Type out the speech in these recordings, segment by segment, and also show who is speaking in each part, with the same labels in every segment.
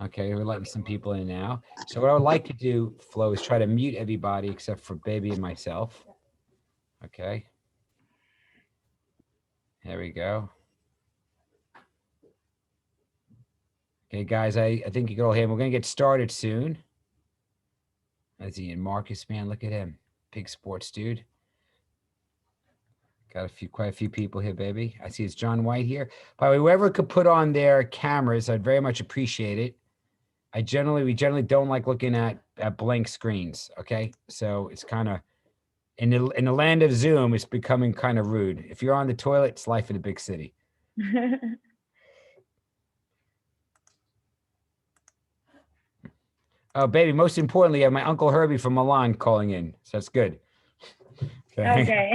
Speaker 1: Okay, we're letting some people in now. So what I would like to do, Flo, is try to mute everybody except for Baby and myself. Okay. There we go. Okay, guys, I think you can all hear him. We're going to get started soon. That's Ian Marcus, man. Look at him. Big sports dude. Got quite a few people here, baby. I see it's John White here. By the way, whoever could put on their cameras, I'd very much appreciate it. We generally don't like looking at blank screens. Okay, so it's kind of in the land of Zoom, it's becoming kind of rude. If you're on the toilet, it's life in a big city. Oh, baby, most importantly, I have my Uncle Herbie from Milan calling in. So that's good.
Speaker 2: Okay.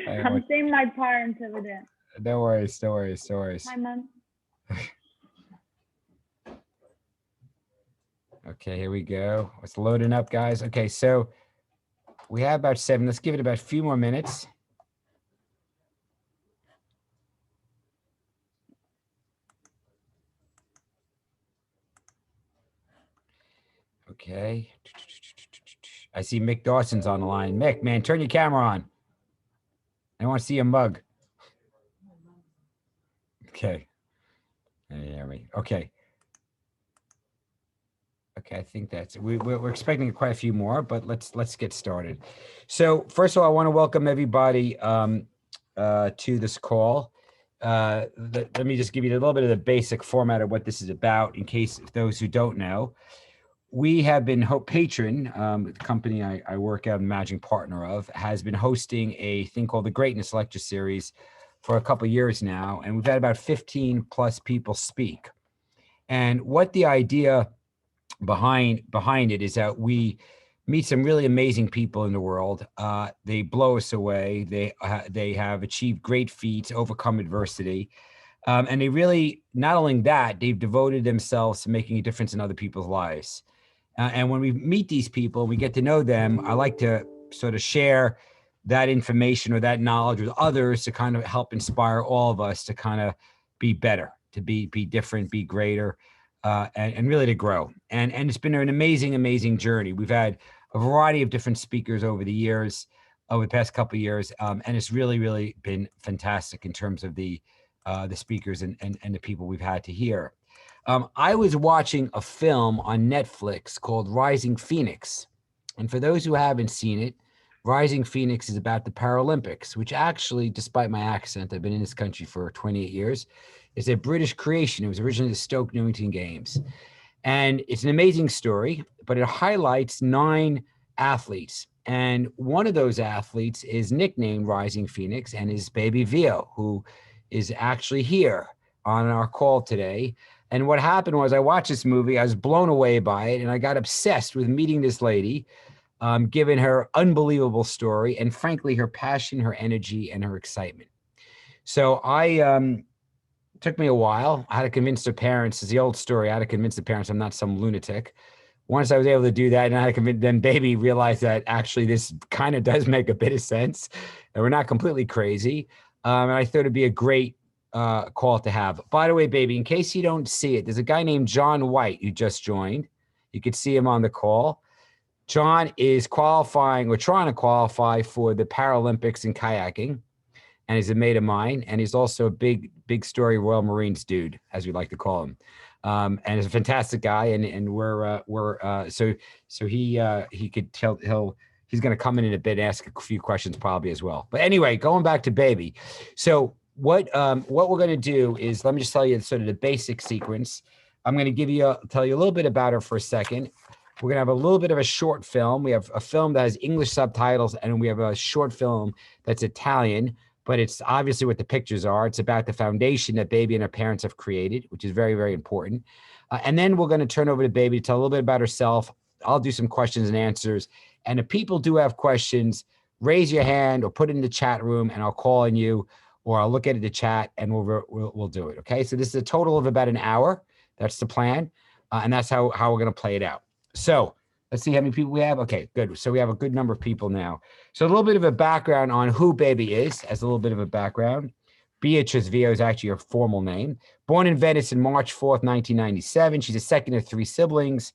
Speaker 2: I'm seeing my parents over there.
Speaker 1: No worries.
Speaker 2: Hi, Mom.
Speaker 1: Okay, here we go. It's loading up, guys. Okay, so we have about 7. Let's give it about a few more minutes. Okay. I see Mick Dawson's on the line. Mick, man, turn your camera on. I want to see a mug. Okay. Okay. Okay, I think that's it. We're expecting quite a few more, but let's get started. So first of all, I want to welcome everybody to this call. Let me just give you a little bit of the basic format of what this is about, in case those who don't know. We have been Patron, the company I work at, managing partner of, has been hosting a thing called the Greatness Lecture Series for a couple of years now, and we've had about 15 plus people speak. And what the idea behind it is that we meet some really amazing people in the world. They blow us away. They have achieved great feats, overcome adversity. And they really, not only that, they've devoted themselves to making a difference in other people's lives. And when we meet these people, we get to know them, I like to sort of share that information or that knowledge with others to kind of help inspire all of us to kind of be better, to be different, be greater, and really to grow. And it's been an amazing journey. We've had a variety of different speakers over the years, over the past couple of years, and it's really been fantastic in terms of the speakers and the people we've had to hear. I was watching a film on Netflix called Rising Phoenix. And for those who haven't seen it, Rising Phoenix is about the Paralympics, which actually, despite my accent, I've been in this country for 28 years, is a British creation. It was originally the Stoke Newington Games. And it's an amazing story, but it highlights 9 athletes. And one of those athletes is nicknamed Rising Phoenix and is Baby Vio, who is actually here on our call today. And what happened was I watched this movie, I was blown away by it, and I got obsessed with meeting this lady, given her unbelievable story, and frankly, her passion, her energy, and her excitement. So took me a while. I had to convince her parents. It's the old story. I had to convince the parents I'm not some lunatic. Once I was able to do that, and I had to convince them, Baby realized that actually this kind of does make a bit of sense, and we're not completely crazy. And I thought it'd be a great call to have. By the way, Baby, in case you don't see it, there's a guy named John White who just joined. You could see him on the call. John is qualifying, or trying to qualify for the Paralympics in kayaking, and he's a mate of mine, and he's also a big story Royal Marines dude, as we like to call him. And he's a fantastic guy, and so he could tell he's going to come in a bit and ask a few questions probably as well. But anyway, going back to Baby. So what we're going to do is, let me just tell you sort of the basic sequence. I'm going to tell you a little bit about her for a second. We're going to have a little bit of a short film. We have a film that has English subtitles, and we have a short film that's Italian, but it's obviously what the pictures are. It's about the foundation that Baby and her parents have created, which is very important. And then we're going to turn over to Baby to tell a little bit about herself. I'll do some questions and answers. And if people do have questions, raise your hand or put it in the chat room, and I'll call on you, or I'll look at the chat and we'll do it. Okay. So this is a total of about an hour. That's the plan. And that's how we're going to play it out. So Let's see how many people we have. Okay, good. So we have a good number of people now. So a little bit of a background on who Bebe is, as a little bit of a background. Beatrice Vio is actually her formal name. Born in Venice in March 4th, 1997. She's the second of 3 siblings.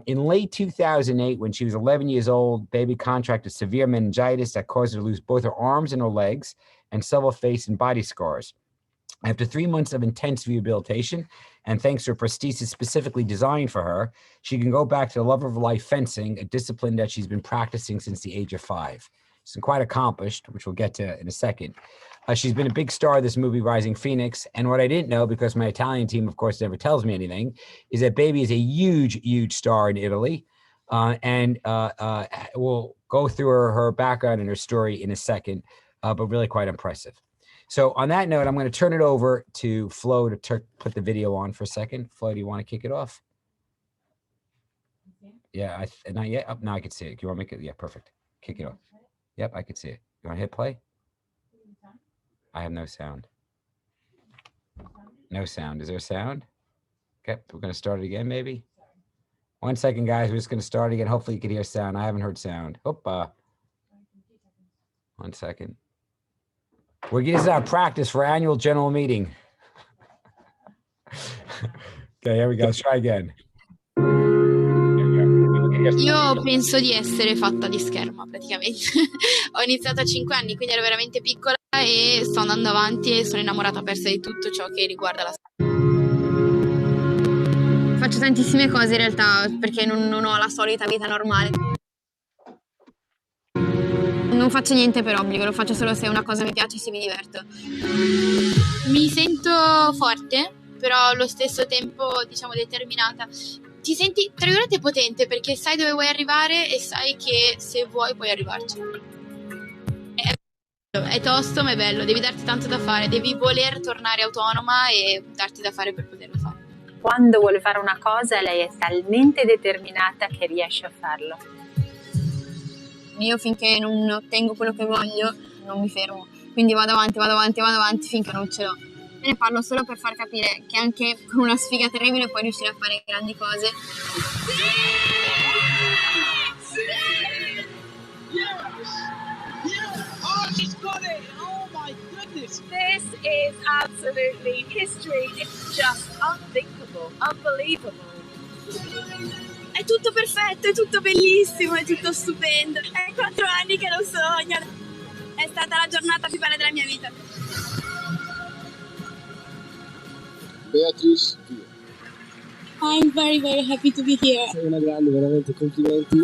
Speaker 1: In late 2008, when she was 11 years old, Bebe contracted severe meningitis that caused her to lose both her arms and her legs and several face and body scars. After 3 months of intense rehabilitation, and thanks to a prosthesis specifically designed for her, she can go back to the love of her life, fencing, a discipline that she's been practicing since the age of 5. She's quite accomplished, which we'll get to in a second. She's been a big star of this movie, Rising Phoenix. And what I didn't know, because my Italian team, of course, never tells me anything, is that Bebe is a huge, huge star in Italy. We'll go through her background and her story in a second, but really quite impressive. So on that note, I'm going to turn it over to Flo to put the video on for a second. Flo, do you want to kick it off? Yeah, not yet. Oh, now I can see it. Do you want to make it? Yeah, perfect. Kick it off. Yep, I can see it. You want to hit play? I have no sound. No sound. Is there a sound? Okay, we're going to start it again, maybe. 1 second, guys. We're just going to start again. Hopefully you can hear sound. I haven't heard sound. 1 second. We're getting our practice for annual general meeting. Okay, here we go. Let's try again.
Speaker 3: Io penso di essere fatta di scherma praticamente. Ho iniziato a 5 anni, quindi ero veramente piccola e sto andando avanti e sono innamorata persa di tutto ciò che riguarda la scherma. Faccio tantissime cose in realtà perché non ho la solita vita normale. Non faccio niente per obbligo, lo faccio solo se una cosa mi piace e se mi diverto. Mi sento forte, però allo stesso tempo, diciamo, determinata. Ti senti, tra virgolette, potente perché sai dove vuoi arrivare e sai che se vuoi puoi arrivarci. È tosto ma è bello, devi darti tanto da fare, devi voler tornare autonoma e darti da fare per poterlo fare.
Speaker 4: Quando vuole fare una cosa lei è talmente determinata che riesce a farlo.
Speaker 3: Io finché non ottengo quello che voglio non mi fermo, quindi vado avanti finché non ce l'ho. Te ne parlo solo per far capire che anche con una sfiga terribile puoi riuscire a fare grandi cose.
Speaker 5: Oh, she's got it! Oh my goodness! This is absolutely history. It's just unthinkable, unbelievable.
Speaker 3: È tutto perfetto, è tutto bellissimo, è tutto stupendo. È 4 anni che lo sogno. È stata la giornata più bella della mia vita.
Speaker 6: Beatrice Vio.
Speaker 3: I'm very, very happy to be here.
Speaker 6: Sei una grande, veramente, complimenti.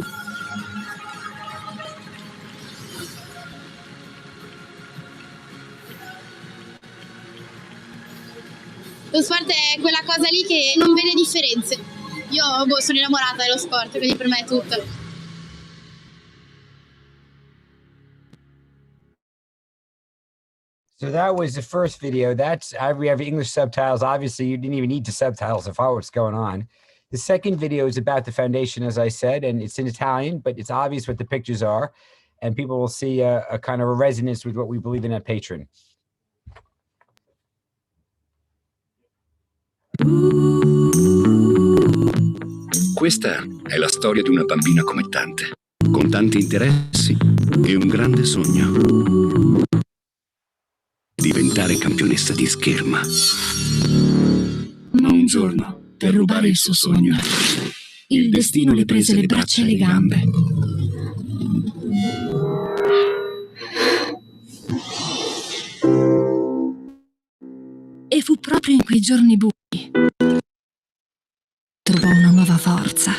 Speaker 3: Lo sport è quella cosa lì che non vede differenze. Io sono innamorata dello sport, quindi per me è tutto.
Speaker 1: So that was the first video. We have English subtitles. Obviously, you didn't even need the subtitles to follow what's going on. The second video is about the foundation, as I said, and it's in Italian, but it's obvious what the pictures are, and people will see a kind of a resonance with what we believe in at Patron.
Speaker 7: Questa è la storia di una bambina come tante, con tanti interessi e un grande sogno. Diventare campionessa di scherma. Ma un giorno, per rubare il suo sogno, il destino le prese le braccia e le gambe. E fu proprio in quei giorni bui trovò una nuova forza.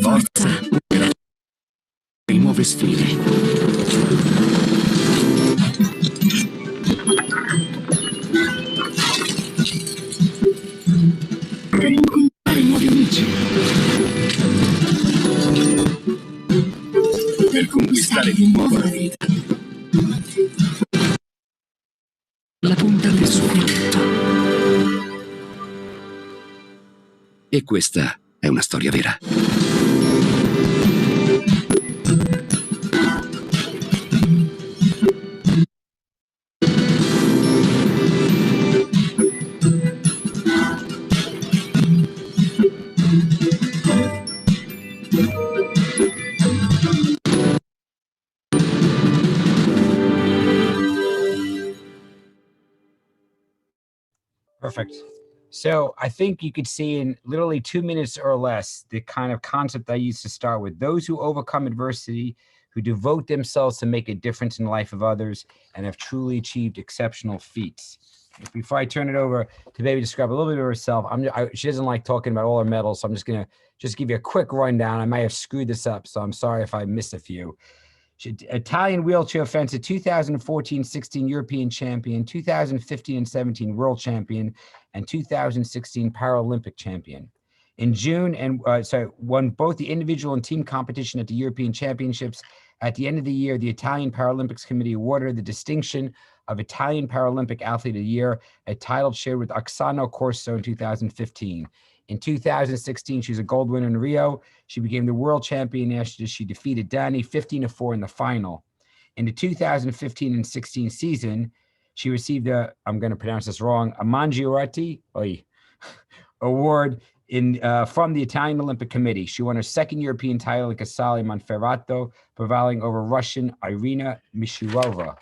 Speaker 7: Forza per le nuove sfide. Per incontrare nuovi amici. Per conquistare di nuovo la vita. La punta del suo fuoco. E questa è una storia vera.
Speaker 1: Perfect. So I think you could see in literally 2 minutes or less the kind of concept I used to start with. Those who overcome adversity, who devote themselves to make a difference in the life of others, and have truly achieved exceptional feats. Before I turn it over to Bebe to describe a little bit of herself, she doesn't like talking about all her medals, so I'm just going to give you a quick rundown. I might have screwed this up, so I'm sorry if I missed a few. Italian wheelchair fencer, 2014-16 European champion, 2015 and 17 world champion, and 2016 Paralympic champion. In June, won both the individual and team competition at the European Championships. At the end of the year, the Italian Paralympics Committee awarded her the distinction of Italian Paralympic Athlete of the Year, a title shared with Oksana Corso in 2015. In 2016, she was a gold winner in Rio. She became the world champion after she defeated Dani 15-4 in the final. In the 2015 and 16 season, she received I'm going to pronounce this wrong, a Mangiarotti award from the Italian Olympic Committee. She won her second European title in Casale Monferrato, prevailing over Russian Irina Mishirova.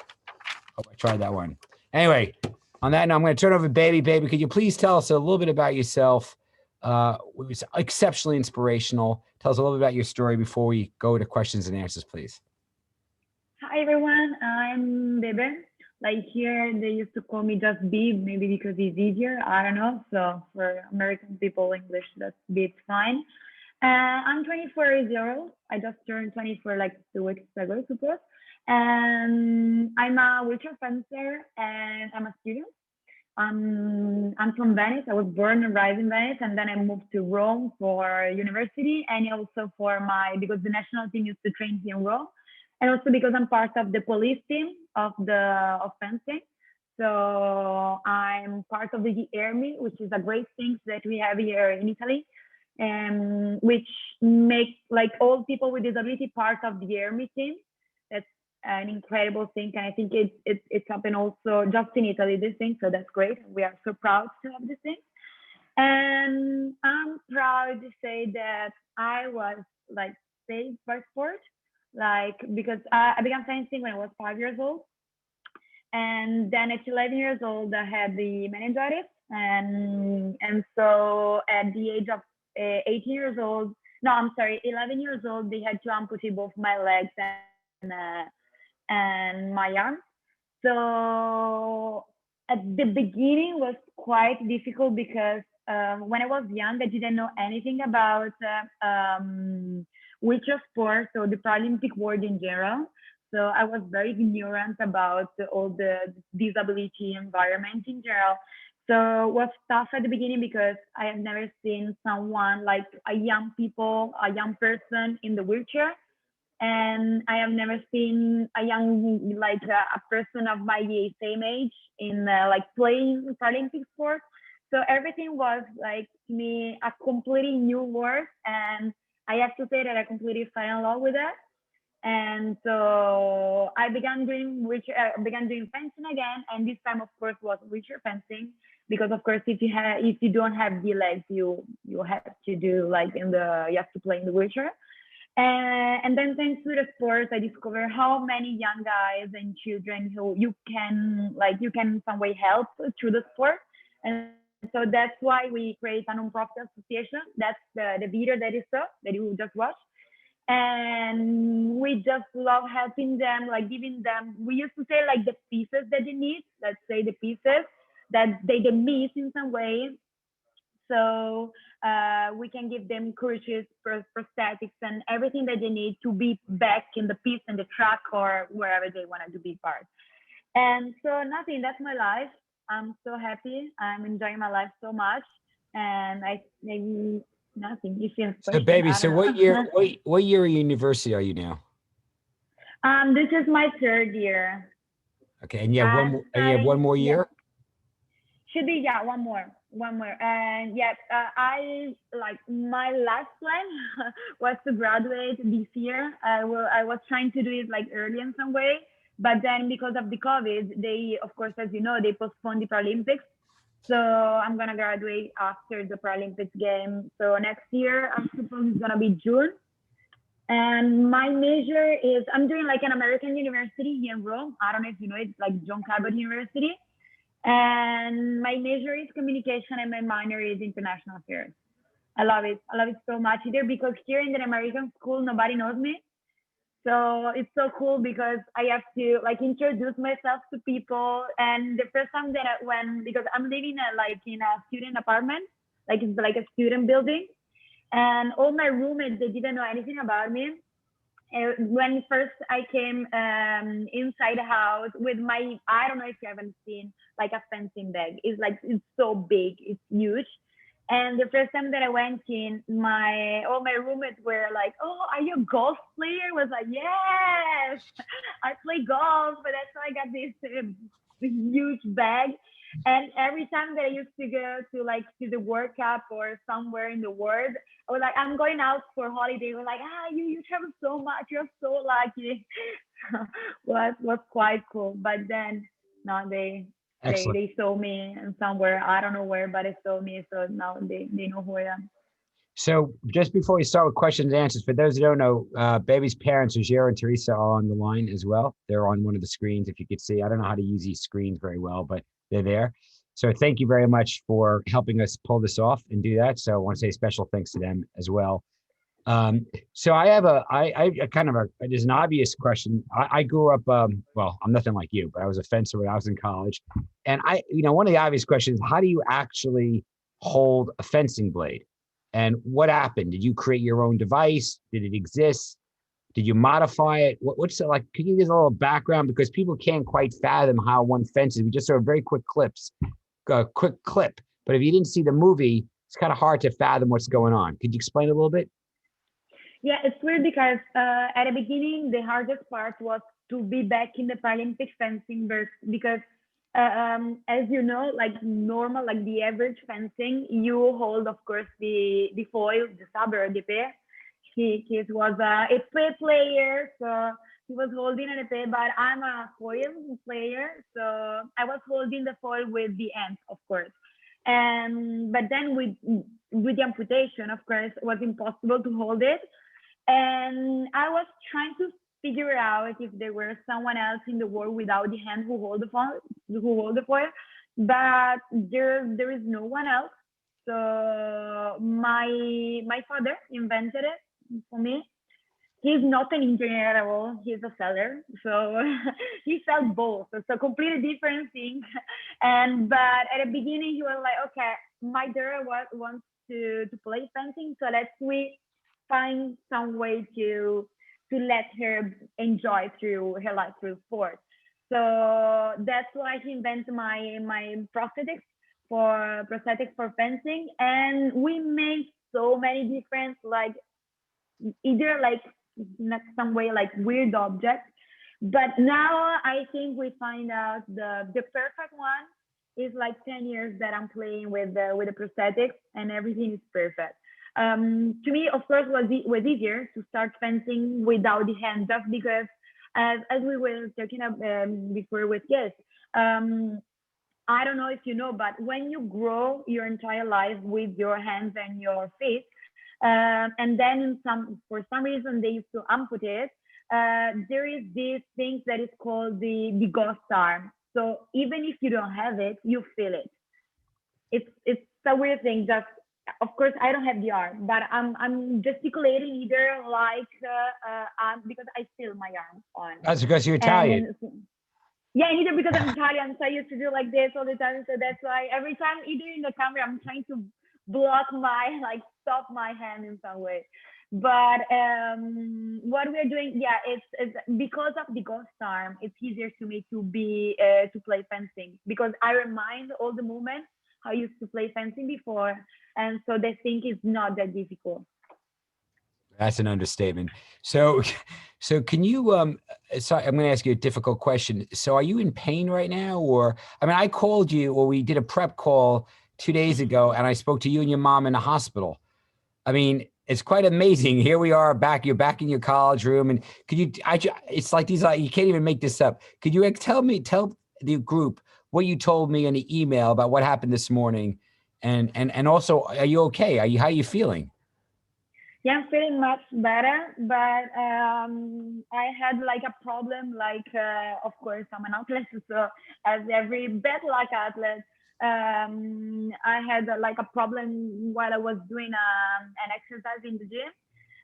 Speaker 1: Hope I tried that one. Anyway, on that note, I'm going to turn over to Bebe. Bebe, could you please tell us a little bit about yourself? It was exceptionally inspirational. Tell us a little bit about your story before we go to questions and answers, please.
Speaker 2: Hi, everyone. I'm Bebe. Like here, they used to call me just Bebe, maybe because it's easier. I don't know. So for American people, English, that's Bebe fine. I'm 24 years old. I just turned 24 like 2 weeks ago, I suppose. And I'm a wheelchair fencer, and I'm a student. I'm from Venice. I was born and raised in Venice, and then I moved to Rome for university, and also because the national team used to train here in Rome, and also because I'm part of the police team of fencing. So I'm part of the army, which is a great thing that we have here in Italy, which makes like all people with disability part of the army team. That's an incredible thing, and I think it's happened also just in Italy, this thing, so that's great. We are so proud to have this thing, and I'm proud to say that I was like saved by sport, like because I began fencing when I was 5 years old, and then at 11 years old I had the meningitis, and so at the age of 11 years old, they had to amputate both my legs and my arm. So at the beginning was quite difficult because when I was young, I didn't know anything about wheelchair sport, so the Paralympic world in general. So I was very ignorant about all the disability environment in general. So it was tough at the beginning because I have never seen someone like a young person in the wheelchair. And I have never seen a person of my same age in like playing Paralympic sport. So everything was like to me a completely new world, and I have to say that I completely fell in love with it. And so I began doing fencing again, and this time of course was wheelchair fencing, because of course if you don't have the legs, you have to do you have to play in the wheelchair. And then thanks to the sports, I discovered how many young guys and children who you can in some way help through the sport. And so that's why we create a non-profit association. That's the video that you just watched. And we just love helping them, like giving them, we used to say like the pieces that they need, let's say the pieces that they miss in some way. So we can give them crutches, prosthetics, and everything that they need to be back in the piste and the track or wherever they want to be part. And so that's my life. I'm so happy. I'm enjoying my life so much. And nothing. You feel
Speaker 1: so Bebe, so what year of university are you now?
Speaker 2: This is my 3rd year.
Speaker 1: Okay, and you have one more year?
Speaker 2: Should be, one more. And I my last plan was to graduate this year. I was trying to do it like early in some way, but then because of the COVID, they, of course, as you know, they postponed the Paralympics. So I'm gonna graduate after the Paralympics game. So next year, I suppose it's gonna be June. And my major is, I'm doing like an American university here in Rome. I don't know if you know it, like John Cabot University. And my major is communication and my minor is international affairs. I love it. I love it so much either because here in the American school, nobody knows me. So it's so cool because I have to like introduce myself to people. And the first time that I went, because I'm living in a student apartment, like it's like a student building, and all my roommates, they didn't know anything about me. When first I came inside the house with my, I don't know if you haven't seen like a fencing bag. It's so big, it's huge. And the first time that I went in, all my roommates were like, "Oh, are you a golf player?" I was like, "Yes, I play golf." But that's why I got this huge bag. And every time that I used to go to the World Cup or somewhere in the world, I was like, "I'm going out for holiday." We're like, you travel so much. You're so lucky." was quite cool. But then no,
Speaker 1: Excellent.
Speaker 2: they saw me and somewhere, I don't know where, but they saw me. So now they know who I am.
Speaker 1: So just before we start with questions and answers, for those who don't know, Baby's parents, Ruggiero and Teresa, are on the line as well. They're on one of the screens, if you could see. I don't know how to use these screens very well, but they're there. So thank you very much for helping us pull this off and do that. So I want to say special thanks to them as well. So I have there's an obvious question. I grew up, well, I'm nothing like you, but I was a fencer when I was in college. And one of the obvious questions, how do you actually hold a fencing blade? And what happened? Did you create your own device? Did it exist? Did you modify it? What's it like? Can you give us a little background? Because people can't quite fathom how one fences. We just saw very quick clip. But if you didn't see the movie, it's kind of hard to fathom what's going on. Could you explain a little bit?
Speaker 2: Yeah, it's weird because at the beginning, the hardest part was to be back in the Paralympic fencing because as you know, like normal, like the average fencing, you hold, of course, the foil, the sabre, or the pair. He was a player, so he was holding an epee, but I'm a foil player, so I was holding the foil with the end, of course. But then with the amputation, of course, it was impossible to hold it. And I was trying to figure out if there were someone else in the world without the hand who hold the foil, but there is no one else. So my father invented it for me. He's not an engineer at all. He's a seller, so he sells both. So it's a completely different thing. But at the beginning, he was like, "Okay, my daughter wants to play fencing, so we find some way to let her enjoy through her life through sport." So that's why he invented my prosthetics for fencing, and we made so many different either some way like weird objects. But now I think we find out the perfect one is like 10 years that I'm playing with the prosthetics, and everything is perfect. To me, of course, was easier to start fencing without the hand, just because as we were talking about before with kids, I don't know if you know, but when you grow your entire life with your hands and your feet, and then for some reason they used to amputate, there is this thing that is called the ghost arm. So even if you don't have it, you feel it. It's a weird thing. Just of course I don't have the arm, but I'm gesticulating either because I feel my arm on.
Speaker 1: That's because you're Italian.
Speaker 2: Yeah, and either because I'm Italian, so I used to do like this all the time. So that's why every time, either in the camera, I'm trying to block stop my hand in some way. But what we're doing, yeah, it's because of the ghost arm, it's easier to me to play fencing, because I remind all the moments how I used to play fencing before, and so they think it's not that difficult.
Speaker 1: That's an understatement. So can you, sorry, I'm going to ask you a difficult question. So are you in pain right now? Or, I mean, I called you, or we did a prep call 2 days ago, and I spoke to you and your mom in the hospital. I mean, it's quite amazing. Here we are you're back in your college room. And could you, it's like these, you can't even make this up. Could you tell the group what you told me in the email about what happened this morning? And also, are you okay? How are you feeling?
Speaker 2: Yeah, I'm feeling much better, but I had like a problem. Like, of course, I'm an athlete, so as every bad luck athlete, I had like a problem while I was doing an exercise in the gym,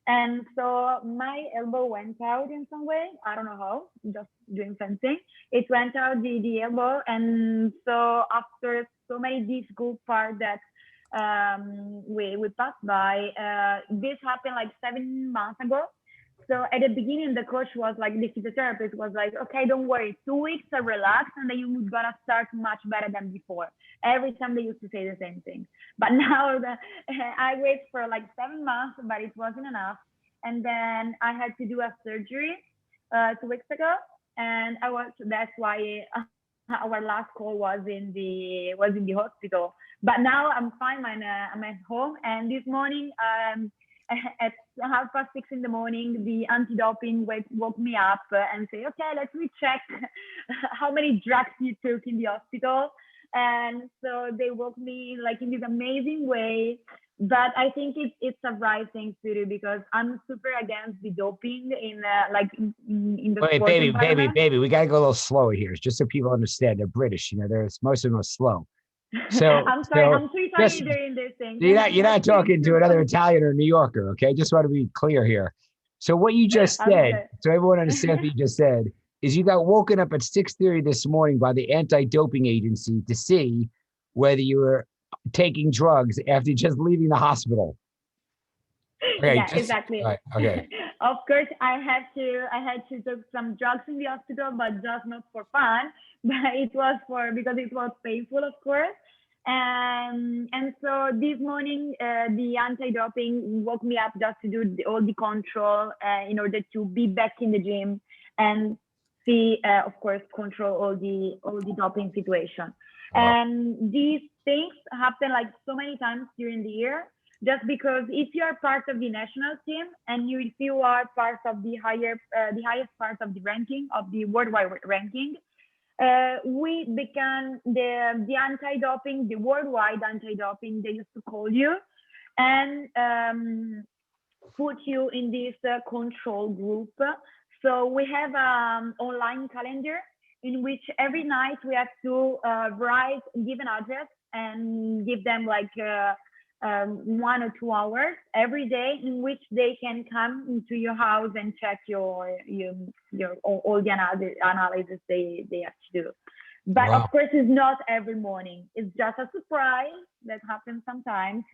Speaker 2: and so my elbow went out in some way. I don't know how, just doing something. It went out the elbow, and so after so many difficult parts that we passed by. This happened like 7 months ago. So at the beginning, the coach was like, the physiotherapist was like, okay, don't worry, 2 weeks to relax, and then you're gonna start much better than before. Every time they used to say the same thing. But now I wait for like 7 months, but it wasn't enough. And then I had to do a surgery 2 weeks ago, and that's why our last call was in the hospital. But now I'm fine. I'm at home, and this morning, at 6:30 in the morning, the anti-doping woke me up and say, okay, let me check how many drugs you took in the hospital. And so they woke me like in this amazing way. But I think it's a right thing to do, because I'm super against the doping in in the
Speaker 1: Wait,
Speaker 2: sports environment.
Speaker 1: baby, we gotta go a little slower here, just so people understand. They're British, there's most of them are slow. So,
Speaker 2: I'm sorry,
Speaker 1: so
Speaker 2: I'm too
Speaker 1: just
Speaker 2: tiny during this thing.
Speaker 1: you're not talking to another Italian or New Yorker, okay? Just want to be clear here. So what you just
Speaker 2: I'm
Speaker 1: said,
Speaker 2: sorry.
Speaker 1: so everyone understands what you just said, is you got woken up at 6:30 this morning by the anti-doping agency to see whether you were taking drugs after just leaving the hospital. Okay,
Speaker 2: Yeah, exactly.
Speaker 1: right, okay.
Speaker 2: Of course, I had to take some drugs in the hospital, but just not for fun. But it was because it was painful, of course. And so this morning, the anti-doping woke me up just to do all the control in order to be back in the gym and see, of course, control all the doping situation.
Speaker 1: Wow.
Speaker 2: And these things happen like so many times during the year. Just because if you are part of the national team and if you are part of the highest part of the ranking of the worldwide ranking, we began the anti-doping, the worldwide anti-doping. They used to call you and put you in this control group. So we have an online calendar in which every night we have to give an address and give them like 1 or 2 hours every day, in which they can come into your house and check your all the analysis they have to do. But
Speaker 1: Wow.
Speaker 2: of course, it's not every morning. It's just a surprise that happens sometimes.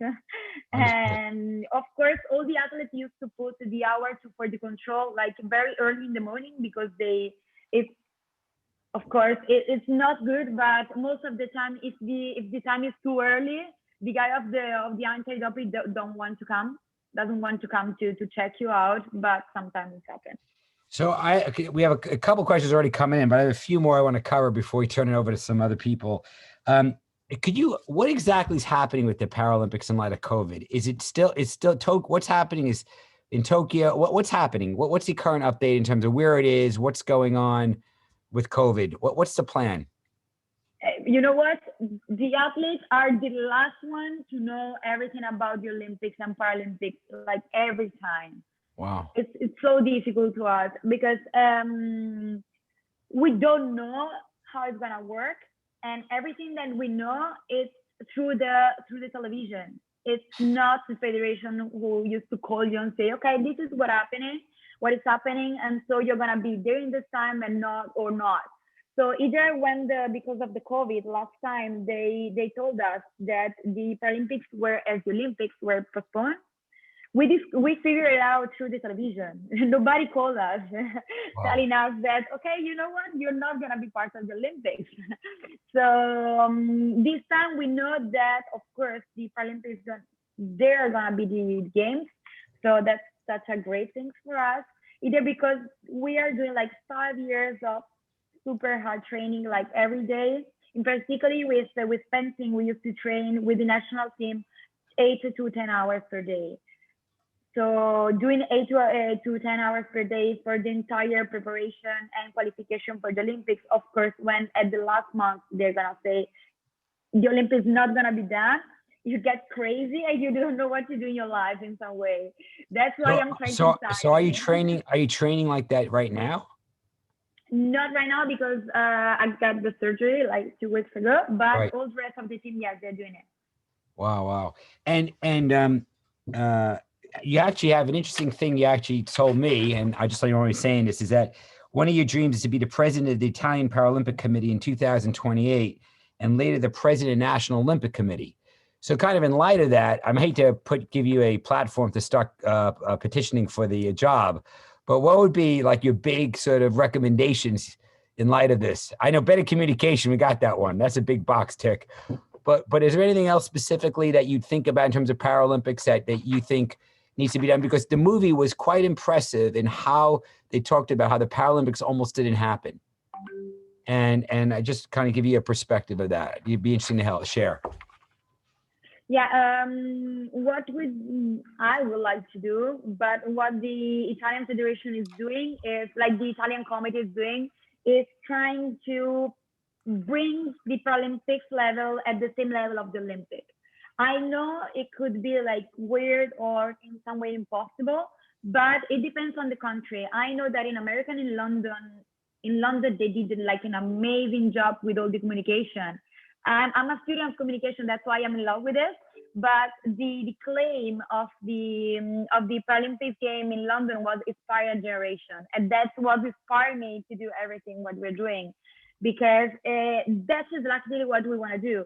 Speaker 2: And of course, all the athletes used to put the hour for the control like very early in the morning, because it's of course it's not good. But most of the time, if the time is too early, the guy of the anti-doping doesn't want to come to check you out. But sometimes it happens.
Speaker 1: So we have a couple questions already coming in, but I have a few more I want to cover before we turn it over to some other people. What exactly is happening with the Paralympics in light of COVID? It's still what's happening is in Tokyo. What's happening? What's the current update in terms of where it is? What's going on with COVID? What's the plan?
Speaker 2: You know what? The athletes are the last one to know everything about the Olympics and Paralympics, like every time.
Speaker 1: Wow.
Speaker 2: It's so difficult to us because we don't know how it's gonna work, and everything that we know is through the television. It's not the federation who used to call you and say, okay, this is what is happening, and so you're gonna be there in this time and not. So either because of the COVID last time, they told us that the Paralympics as the Olympics were postponed. We figured it out through the television. Nobody called us telling us that, okay, you know what, you're not gonna be part of the Olympics. So this time we know that, of course, the Paralympics they're gonna be the games. So that's such a great thing for us. Either because we are doing like 5 years of super hard training, like every day. In particularly with fencing, we used to train with the national team 8 to 10 hours per day. So doing 8 to 10 hours per day for the entire preparation and qualification for the Olympics. Of course, when at the last month they're gonna say the Olympics not gonna be done, you get crazy and you don't know what to do in your life in some way. That's why I'm trying
Speaker 1: So,
Speaker 2: to
Speaker 1: so are you
Speaker 2: decide.
Speaker 1: training? Are you training like that right now?
Speaker 2: Not right now because I got the surgery like 2 weeks ago, but
Speaker 1: Right.
Speaker 2: all the rest of the team, yes, they're doing it.
Speaker 1: Wow, wow. And you actually have an interesting thing you actually told me, and I just only saying this, is that one of your dreams is to be the president of the Italian Paralympic Committee in 2028, and later the president of the National Olympic Committee. So kind of in light of that, I hate to give you a platform to start petitioning for the job, but what would be like your big sort of recommendations in light of this? I know better communication, we got that one. That's a big box tick. But is there anything else specifically that you'd think about in terms of Paralympics that you think needs to be done? Because the movie was quite impressive in how they talked about how the Paralympics almost didn't happen. And I just kind of give you a perspective of that. It'd be interesting to share.
Speaker 2: Yeah, what I would like to do, but what the Italian Federation is doing is, like the Italian committee is doing, is trying to bring the Paralympics level at the same level of the Olympic. I know it could be like weird or in some way impossible, but it depends on the country. I know that in America and in London, they did like an amazing job with all the communication. I'm a student of communication, that's why I'm in love with it. But the claim of the Paralympic game in London was inspire a generation, and that's what inspired me to do everything what we're doing, because that's exactly what we want to do.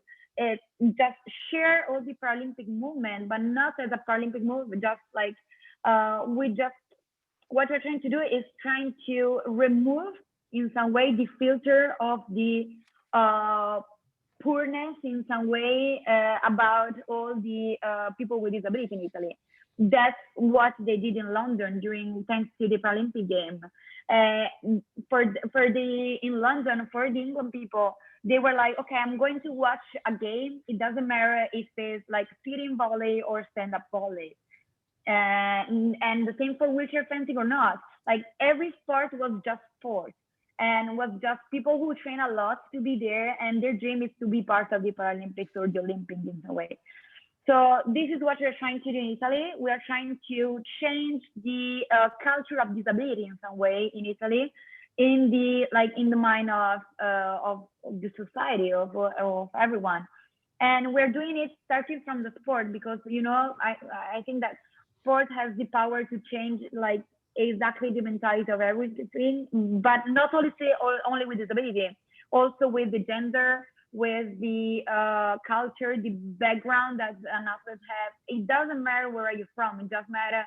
Speaker 2: Just share all the Paralympic movement, but not as a Paralympic movement. Just like what we're trying to do is trying to remove in some way the filter of the poorness in some way about all the people with disability in Italy. That's what they did in London thanks to the Paralympic game. In London, for the England people, they were like, okay, I'm going to watch a game. It doesn't matter if it's like sitting volley or stand-up volley. And the same for wheelchair fencing or not. Like every sport was just sport. And was just people who train a lot to be there, and their dream is to be part of the Paralympics or the Olympics in a way. So this is what we're trying to do in Italy. We are trying to change the culture of disability in some way in Italy, in the mind of the society of everyone. And we're doing it starting from the sport, because I think that sport has the power to change like exactly the mentality of everything, but not only with disability, also with the gender, with the culture, the background that an athlete has. It doesn't matter where you're from. It just matters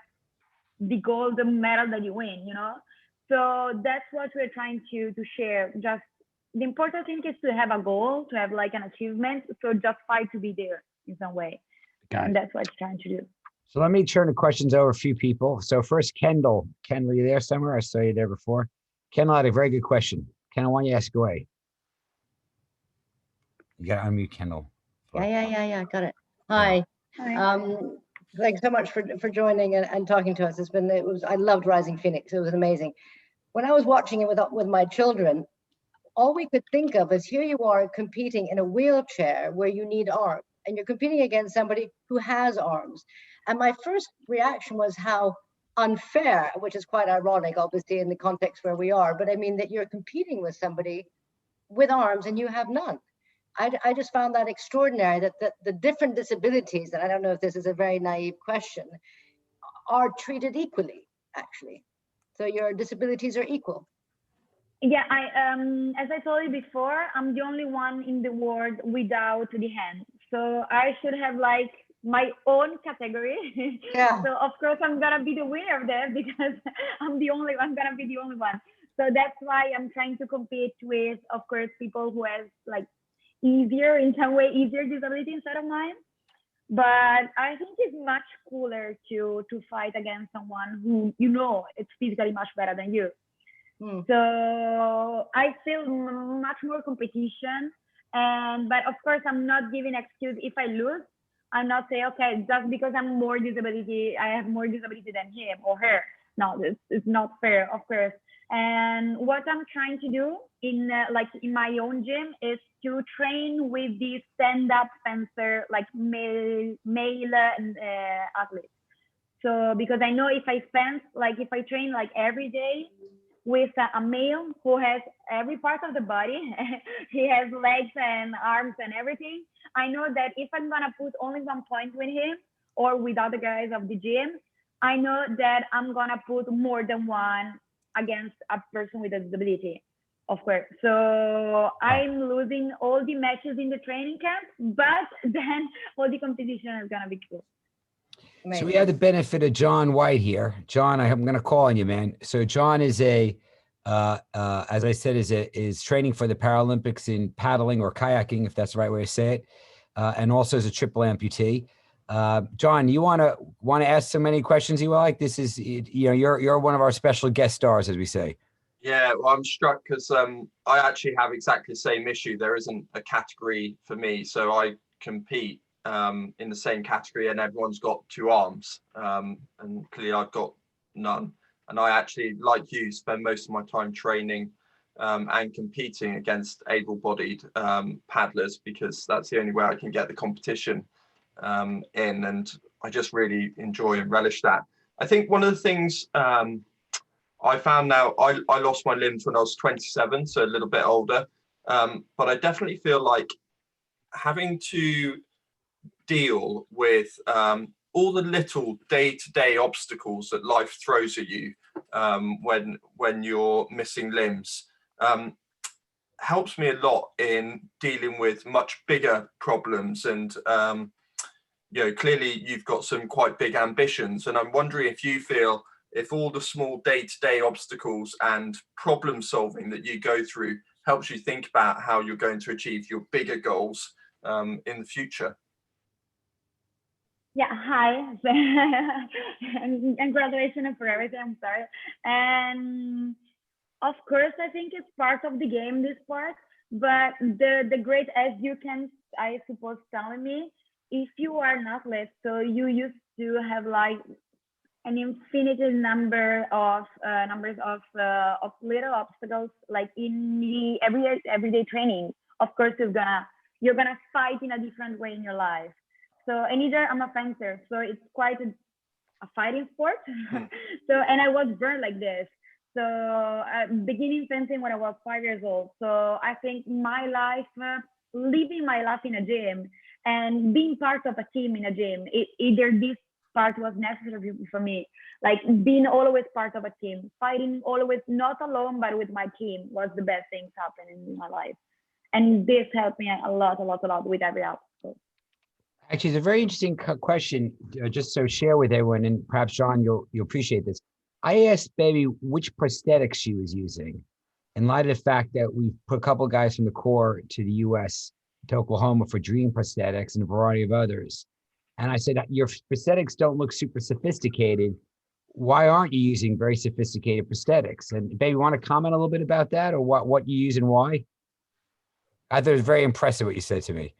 Speaker 2: the gold medal that you win, So that's what we're trying to share. Just the important thing is to have a goal, to have like an achievement. So just fight to be there in some way. And that's what we're trying to do.
Speaker 1: So let me turn the questions over a few people. So first, Kendall. Ken, were you there somewhere? I saw you there before. Kendall had a very good question. Kendall, why don't you ask away? You got to unmute Kendall.
Speaker 8: Yeah. Got it. Hi. Thanks so much for joining and talking to us. I loved Rising Phoenix. It was amazing. When I was watching it with my children, all we could think of is here you are competing in a wheelchair where you need arms, and you're competing against somebody who has arms. And my first reaction was how unfair, which is quite ironic, obviously, in the context where we are. But I mean that you're competing with somebody with arms and you have none. I just found that extraordinary, that the different disabilities, and I don't know if this is a very naive question, are treated equally, actually. So your disabilities are equal.
Speaker 2: Yeah, as I told you before, I'm the only one in the world without the hand. So I should have like my own category.
Speaker 8: Yeah.
Speaker 2: So of course I'm gonna be the winner of that, because I'm gonna be the only one. So that's why I'm trying to compete with, of course, people who have like easier disability instead of mine. But I think it's much cooler to fight against someone who it's physically much better than you. So I feel much more competition, but of course I'm not giving excuse if I lose. I'm not saying, okay, just because I have more disability than him or her. No, it's not fair, of course. And what I'm trying to do in my own gym is to train with the stand-up fencer, like male athletes. So because I know if I train like every day with a male who has every part of the body, he has legs and arms and everything. I know that if I'm gonna put only 1 point with him or with other guys of the gym, I know that I'm gonna put more than one against a person with a disability, of course. So I'm losing all the matches in the training camp, but then all the competition is gonna be cool.
Speaker 1: So we have the benefit of John White here. John, I'm going to call on you, man. So John is as I said, is training for the Paralympics in paddling or kayaking, if that's the right way to say it, and also as a triple amputee. John, you want to ask so many questions you like? This is, you're one of our special guest stars, as we say.
Speaker 9: Yeah, well, I'm struck because I actually have exactly the same issue. There isn't a category for me, so I compete in the same category, and everyone's got 2 arms, and clearly I've got none. And I actually, like you, spend most of my time training and competing against able-bodied paddlers, because that's the only way I can get the competition in, and I just really enjoy and relish that. I think one of the things I found now, I lost my limbs when I was 27, so a little bit older, but I definitely feel like having to deal with all the little day-to-day obstacles that life throws at you when you're missing limbs helps me a lot in dealing with much bigger problems. And clearly you've got some quite big ambitions, and I'm wondering if you feel if all the small day-to-day obstacles and problem solving that you go through helps you think about how you're going to achieve your bigger goals in the future.
Speaker 2: Yeah, hi. And congratulations for everything. I'm sorry. And of course, I think it's part of the game, this part. But the great, as you can, I suppose, telling me, if you are an athlete, so you used to have like an infinite number of little obstacles, like in the everyday training. Of course, you're gonna fight in a different way in your life. So, and either I'm a fencer, so it's quite a fighting sport. So, and I was born like this. So, beginning fencing when I was 5 years old. So, I think my life, living my life in a gym and being part of a team in a gym, either this part was necessary for me, like being always part of a team, fighting always not alone, but with my team was the best things happening in my life. And this helped me a lot with every obstacle.
Speaker 1: Actually, it's a very interesting question, just so share with everyone, and perhaps John, you'll appreciate this. I asked Bebe which prosthetics she was using in light of the fact that we put a couple of guys from the Corps to the US, to Oklahoma for Dream Prosthetics and a variety of others. And I said, your prosthetics don't look super sophisticated. Why aren't you using very sophisticated prosthetics? And Bebe, you want to comment a little bit about that, or what you use and why? I thought it was very impressive what you said to me.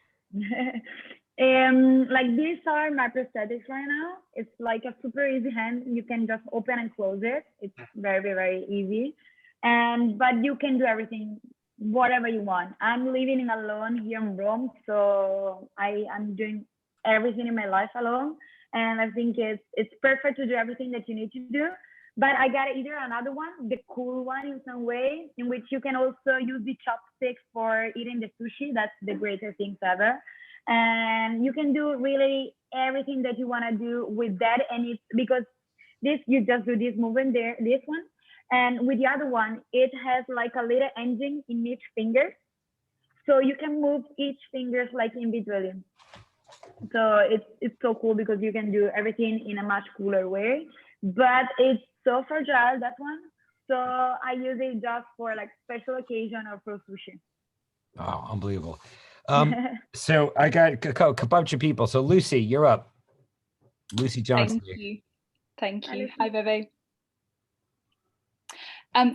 Speaker 2: Like these are my prosthetics right now. It's like a super easy hand. You can just open and close it. It's very, very easy. But you can do everything, whatever you want. I'm living alone here in Rome, so I'm doing everything in my life alone. And I think it's perfect to do everything that you need to do. But I got either another one, the cool one in some way, in which you can also use the chopsticks for eating the sushi. That's the greatest thing ever. And you can do really everything that you want to do with that. And it's because this, you just do this movement there, this one. And with the other one, it has like a little engine in each finger. So you can move each fingers like individually. So it's so cool because you can do everything in a much cooler way. But it's so fragile, that one. So I use it just for like special occasion or for sushi.
Speaker 1: Oh, unbelievable. So I got a bunch of people. So Lucy, you're up. Lucy Johnson.
Speaker 10: Thank you. Hi, Bebe.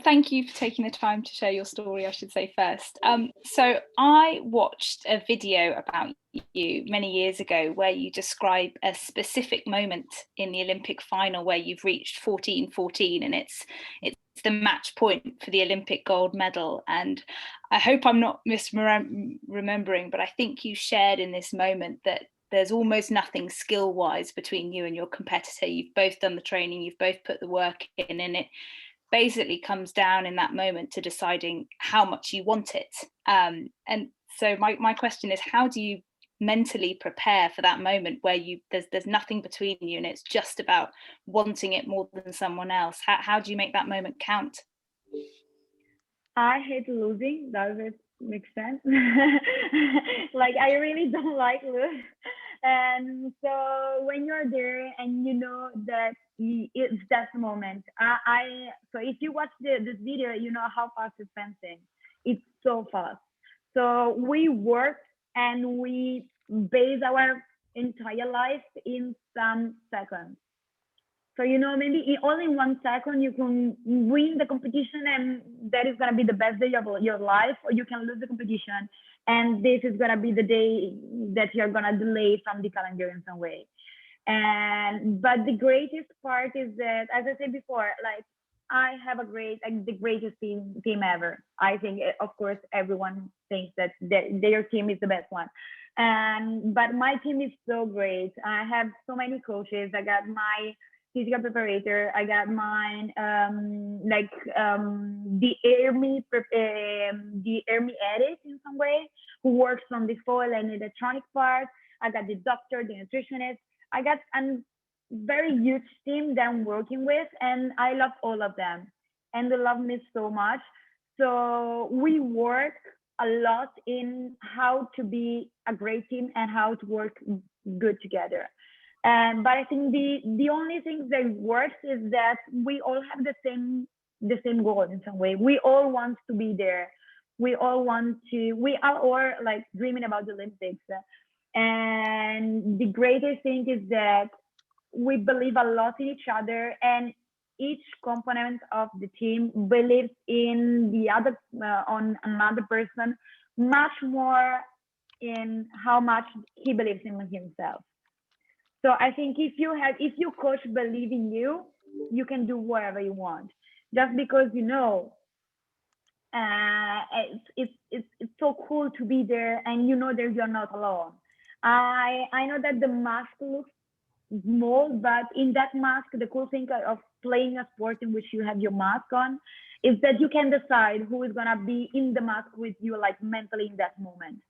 Speaker 10: Thank you for taking the time to share your story, I should say first. So I watched a video about you many years ago where you describe a specific moment in the Olympic final where you've reached 14-14, and it's the match point for the Olympic gold medal. And I hope I'm not misremembering, but I think you shared in this moment that there's almost nothing skill-wise between you and your competitor. You've both done the training, you've both put the work in, and it basically comes down in that moment to deciding how much you want it. And so my question is, how do you mentally prepare for that moment where there's nothing between you and it's just about wanting it more than someone else? How do you make that moment count?
Speaker 2: I hate losing. Does it make sense? Like, I really don't like lose. And so when you're there and you know that it's that moment, so if you watch this video, you know how fast it's fencing. It's so fast. So we work and we base our entire life in some seconds. So, you know, maybe only in 1 second you can win the competition and that is going to be the best day of your life, or you can lose the competition and this is going to be the day that you're going to delay from the calendar in some way. But the greatest part is that, as I said before, like, I have the greatest team ever. I think, of course, everyone thinks that their team is the best one. But my team is so great. I have so many coaches. I got my physical preparator. I got mine, the army edit in some way, who works on the foil and electronic part. I got the doctor, the nutritionist. I got a very huge team that I'm working with, and I love all of them, and they love me so much. So we work a lot in how to be a great team and how to work good together. But I think the only thing that works is that we all have the same goal in some way. We all want to be there. We are all like dreaming about the Olympics. And the greatest thing is that we believe a lot in each other, and each component of the team believes in the other, on another person, much more in how much he believes in himself. So I think if your coach believes in you, you can do whatever you want. Just because, you know, it's so cool to be there, and you know that you're not alone. I know that the mask looks small, but in that mask, the cool thing of playing a sport in which you have your mask on is that you can decide who is gonna be in the mask with you, like mentally in that moment.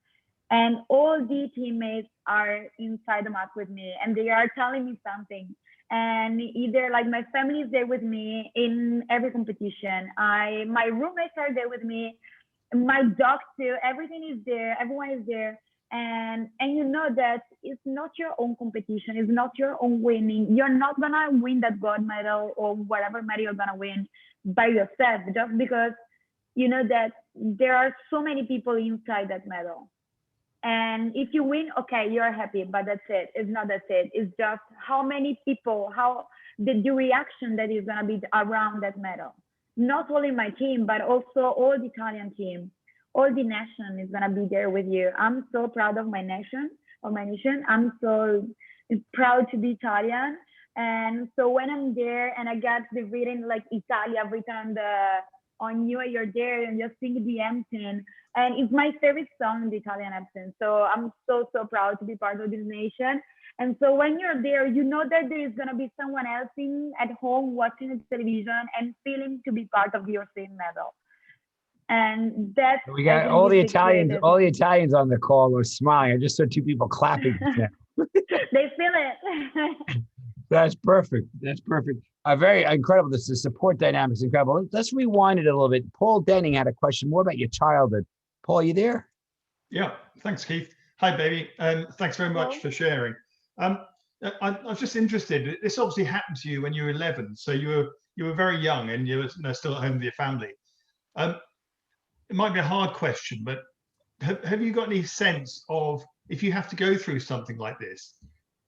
Speaker 2: And all the teammates are inside the mask with me, and they are telling me something. And either like my family is there with me in every competition. My roommates are there with me, my dog too. Everything is there. Everyone is there. And you know that it's not your own competition. It's not your own winning. You're not gonna win that gold medal or whatever medal you're gonna win by yourself, just because you know that there are so many people inside that medal. And if you win, okay, you're happy, but that's it. It's not that's it. It's just how many people, how the reaction that is gonna be around that medal. Not only my team, but also all the Italian team. All the nation is gonna be there with you. I'm so proud of my nation, I'm so proud to be Italian. And so when I'm there and I got the written like Italia written on you, and you're there and just sing the anthem. And it's my favorite song, the Italian anthem. So I'm so proud to be part of this nation. And so when you're there, you know that there is gonna be someone else at home watching the television and feeling to be part of your same medal. And that's,
Speaker 1: we got all the Italians on the call are smiling. I just saw 2 people clapping.
Speaker 2: They feel it.
Speaker 1: That's perfect. Very incredible. The support dynamics incredible. Let's rewind it a little bit. Paul Denning had a question more about your childhood. Paul, are you there?
Speaker 11: Yeah, thanks, Keith. Hi, Baby. Thanks very much for sharing. I was just interested. This obviously happened to you when you were 11, so you were very young and you were still at home with your family. It might be a hard question, but have you got any sense of, if you have to go through something like this,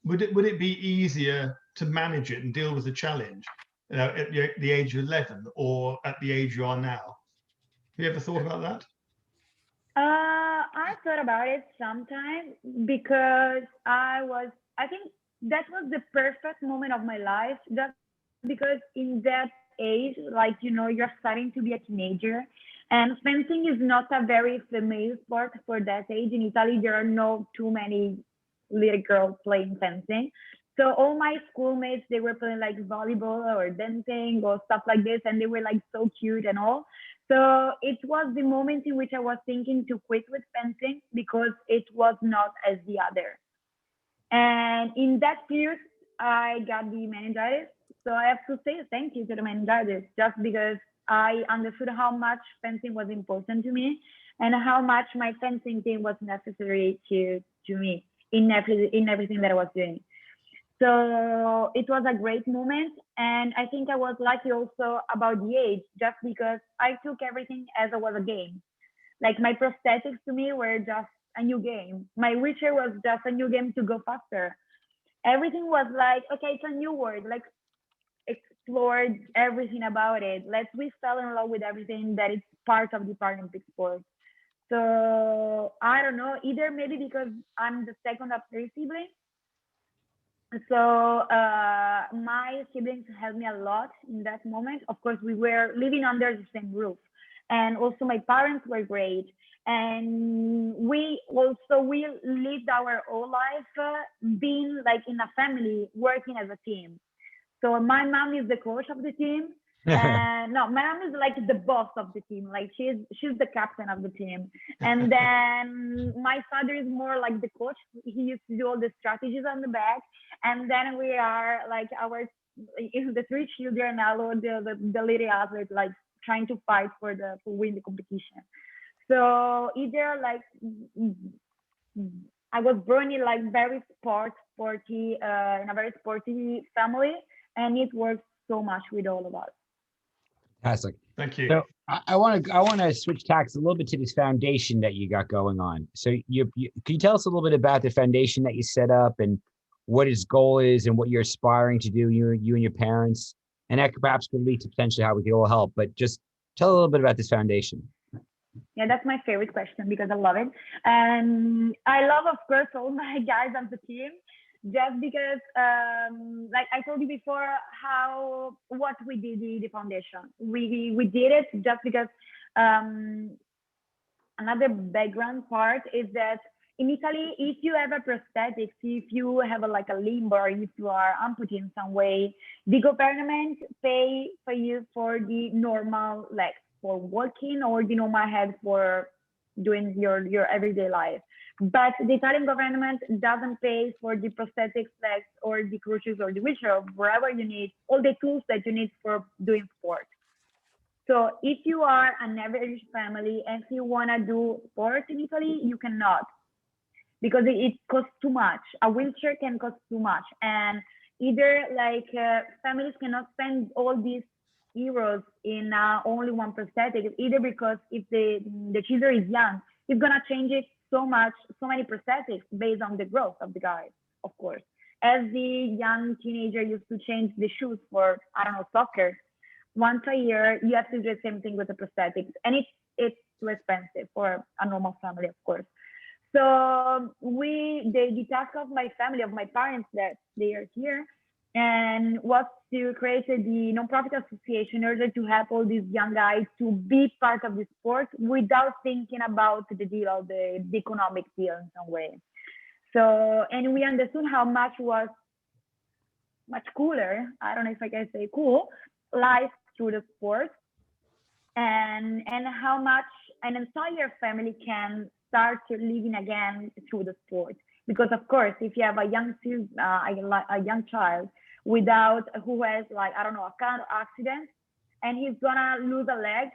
Speaker 11: would it be easier to manage it and deal with the challenge at the age of 11 or at the age you are now? Have you ever thought about that?
Speaker 2: I thought about it sometimes because I think that was the perfect moment of my life, just because in that age, like, you're starting to be a teenager, and fencing is not a very female sport for that age. In Italy, there are not too many little girls playing fencing. So all my schoolmates, they were playing like volleyball or dancing or stuff like this, and they were like so cute and all. So it was the moment in which I was thinking to quit with fencing because it was not as the other. And in that period, I got the meningitis. So I have to say thank you to the meningitis, just because I understood how much fencing was important to me and how much my fencing team was necessary to me in everything that I was doing. So it was a great moment. And I think I was lucky also about the age, just because I took everything as it was a game. Like my prosthetics to me were just a new game. My wheelchair was just a new game to go faster. Everything was like, okay, it's a new world. Like explored everything about it. We fell in love with everything that is part of the Paralympic sport. So I don't know, either maybe because I'm the second of three siblings. So my siblings helped me a lot in that moment. Of course, we were living under the same roof, and also my parents were great. And we lived our whole life being like in a family, working as a team. So my mom is the coach of the team. And no, my mom is like the boss of the team. Like she's the captain of the team. And then my father is more like the coach. He used to do all the strategies on the back. And then we are like the three children, all the little athletes, like trying to fight to win the competition. So either like I was born in like very sporty, in a very sporty family, and it works so much with all of us.
Speaker 1: Fantastic.
Speaker 11: Thank you.
Speaker 1: So I want to switch tacks a little bit to this foundation that you got going on. So can you tell us a little bit about the foundation that you set up and what its goal is and what you're aspiring to do, you and your parents, and that perhaps could lead to potentially how we can all help. But just tell a little bit about this foundation.
Speaker 2: Yeah, that's my favorite question because I love it. And I love, of course, all my guys on the team, just because, like I told you before, what we did the foundation. We did it just because another background part is that in Italy, if you have a prosthetics, if you have a limb or if you are amputee in some way, the government pay for you for the normal legs, for walking, or the normal head for doing your everyday life. But the Italian government doesn't pay for the prosthetics legs or the crutches or the wheelchair, or wherever you need, all the tools that you need for doing sport. So if you are an average family and if you want to do sport in Italy, you cannot, because it costs too much. A wheelchair can cost too much. And either families cannot spend all these euros in only one prosthetic, either because if the children is young, it's going to change it so many prosthetics based on the growth of the guy, of course. As the young teenager used to change the shoes for, I don't know, soccer, once a year, you have to do the same thing with the prosthetics. And it's too expensive for a normal family, of course. So the task of my family, of my parents, that they are here, and was to create the nonprofit association in order to help all these young guys to be part of the sport without thinking about the deal of the economic deal in some way. So, and we understood how much was much cooler, I don't know if I can say cool, life through the sport, and how much an entire family can start living again through the sport. Because of course, if you have a young child who has I don't know, a car accident, and he's gonna lose a leg,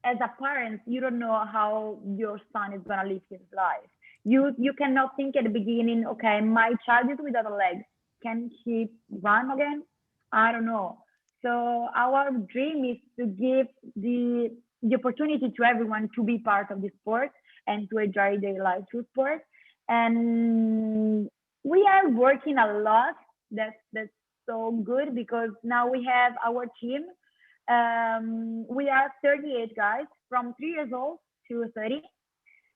Speaker 2: as a parent, you don't know how your son is gonna live his life. You cannot think at the beginning, okay, my child is without a leg. Can he run again? I don't know. So our dream is to give the opportunity to everyone to be part of the sport and to enjoy their life through sport. And we are working a lot. That's so good because now we have our team. We are 38 guys from 3 years old to 30,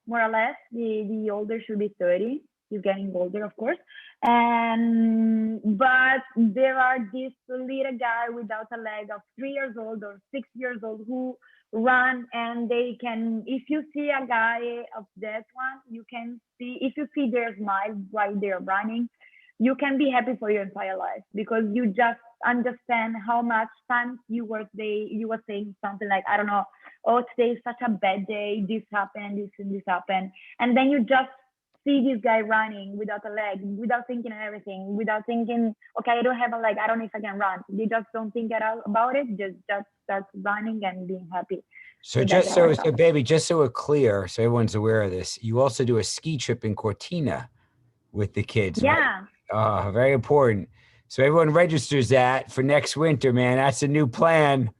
Speaker 2: more or less. The older should be 30. He's getting older, of course. But there are this little guy without a leg of 3 years old or 6 years old who run, and they can, if you see a guy of that one, you can see, if you see their smile while they're running, you can be happy for your entire life because you just understand how much times you were saying something like, I don't know, oh, today is such a bad day, this happened, this and this happened, and then you just see this guy running without a leg, without thinking of everything, without thinking, okay, I don't have a leg, I don't know if I can run. They just don't think about it, just start running and being happy.
Speaker 1: So baby, just so we're clear, so everyone's aware of this, you also do a ski trip in Cortina with the kids,
Speaker 2: yeah.
Speaker 1: Right? Very important. So everyone registers that for next winter, man. That's a new plan.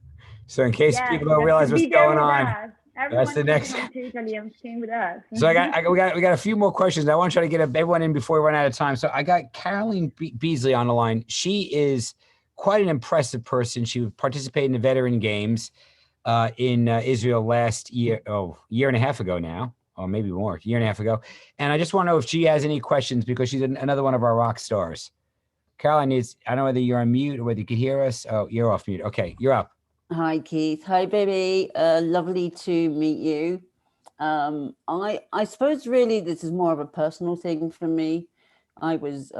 Speaker 1: So in case people don't realize what's going on.
Speaker 2: Everyone
Speaker 1: that's the next.
Speaker 2: Come to Italy and stay with us.
Speaker 1: So we got a few more questions. I want to try to get everyone in before we run out of time. So I got Caroline Beasley on the line. She is quite an impressive person. She participated in the Veteran Games in Israel last year, year and a half ago now, or maybe more, year and a half ago. And I just want to know if she has any questions because she's another one of our rock stars. Caroline, I don't know whether you're on mute or whether you can hear us. Oh, you're off mute. Okay, you're up.
Speaker 12: Hi, Keith. Hi, Bebe. Lovely to meet you. I suppose really this is more of a personal thing for me. I was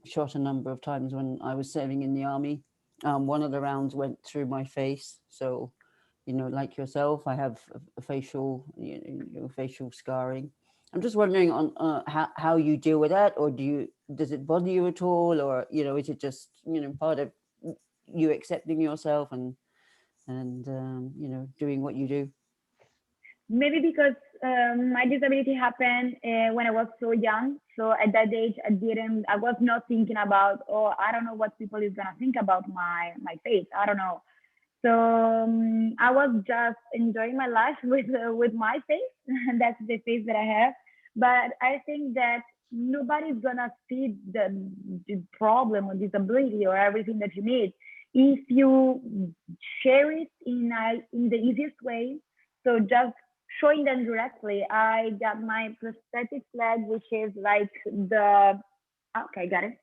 Speaker 12: shot a number of times when I was serving in the army. One of the rounds went through my face. So, like yourself, I have a facial, facial scarring. I'm just wondering on how you deal with that, or does it bother you at all, or is it just part of you accepting yourself and doing what you do?
Speaker 2: Maybe because my disability happened when I was so young. So at that age, I was not thinking about, I don't know what people is gonna think about my face. I don't know. So I was just enjoying my life with my face. That's the face that I have. But I think that nobody's gonna see the problem or disability or everything that you need if you share it in the easiest way. So just showing them directly. I got my prosthetic leg, which is like okay, got it.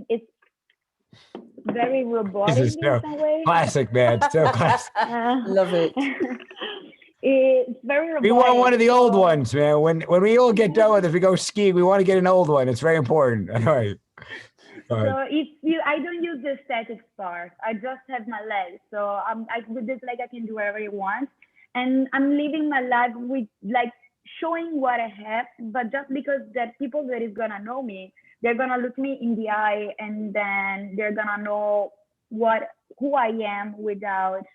Speaker 2: It's very robotic
Speaker 1: This is
Speaker 2: in some way.
Speaker 1: Classic, man. So classic.
Speaker 12: Love it.
Speaker 2: It's very robotic.
Speaker 1: We want one of the old ones, man. When we all get done with it, if we go skiing, we want to get an old one. It's very important. All right.
Speaker 2: So I don't use the static part. I just have my legs. So with this leg, I can do whatever I want. And I'm living my life with like showing what I have, but just because that people that is gonna know me, they're gonna look me in the eye and then they're gonna know who I am without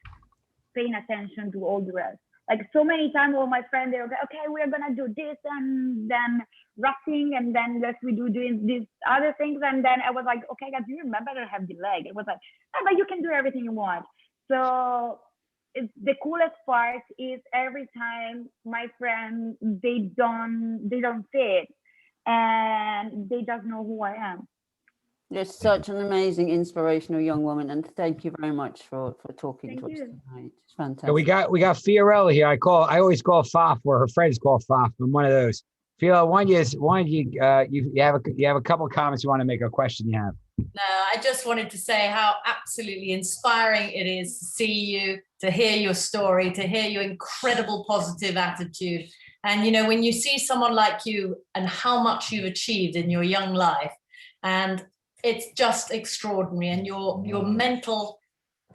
Speaker 2: paying attention to all the rest. Like so many times, all my friends, they're like, okay, we're gonna do this and then rafting and then we doing these other things. And then I was like, okay, guys, do you remember that I have the leg? It was like, but you can do everything you want. So the coolest part is every time my friends, they don't see it and they just know who I am.
Speaker 12: You're such an amazing, inspirational young woman, and thank you very much for talking to us tonight. It's fantastic.
Speaker 1: So we got Fiorella here. I always call Faf, or her friends call Faf. I'm one of those. Fiorella, you have a couple of comments you want to make, a question you have.
Speaker 13: No, I just wanted to say how absolutely inspiring it is to see you, to hear your story, to hear your incredible positive attitude. And, when you see someone like you and how much you've achieved in your young life, and it's just extraordinary. And your mental